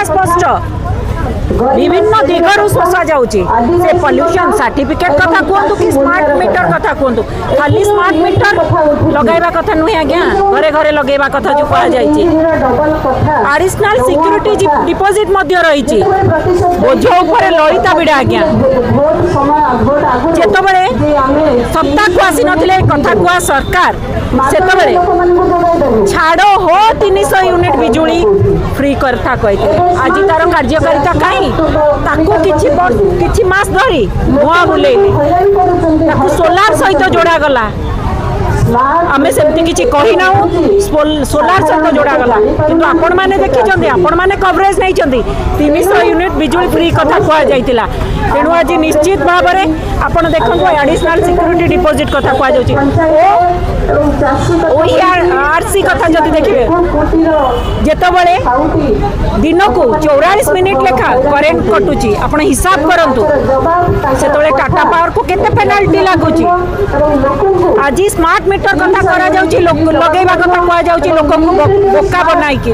स्पष्ट विभिन्न दिगरु शोषा जाउची से पॉल्यूशन सर्टिफिकेट कथा कहतु कि स्मार्ट मीटर कथा कहतु खाली स्मार्ट मीटर लगाइबा कथा नुहे आज्ञा घरे घरे लगेबा कथा जो कहा जाइछि एडिशनल सिक्योरिटी डिपॉजिट मध्य रहिछि बोझ ऊपर ललिता बिडा आज्ञा जेतबेले सत्ता को आसी नथिले कथा कुआ सरकार सेतबेले छाड़ो हो 300 यूनिट बिजुली फ्री करता कहते आज तार कार्यकारिता कहीं ताकू किछि मास धरी धुआ बुलेले ताकू सोलार सहित जोड़ा गला आमे सेमती किछि कहि ना सोलार सहित जोड़ा गला किंतु आपण माने देखिचंदी आपण माने कवरेज नै चंदी 300 यूनिट बिजुली फ्री कथा कुआ जाइतिला तेणु आज निश्चित भाव में आपण देखंतु एडिशनल सिक्योरिटी डिपॉजिट कथा कुआ जाउची ओही आरसी कथा जदि देखिबे जेतबेले दिन को 44 मिनिट लेखा करेंट कटुची आपण हिसाब करंतु सेतबेले टाटा पावर को केते पेनल्टी लागुची आज स्मार्ट मीटर कथा करा जाउची लगेबा कथा कुआ जाउची लोक को बोका बनाई की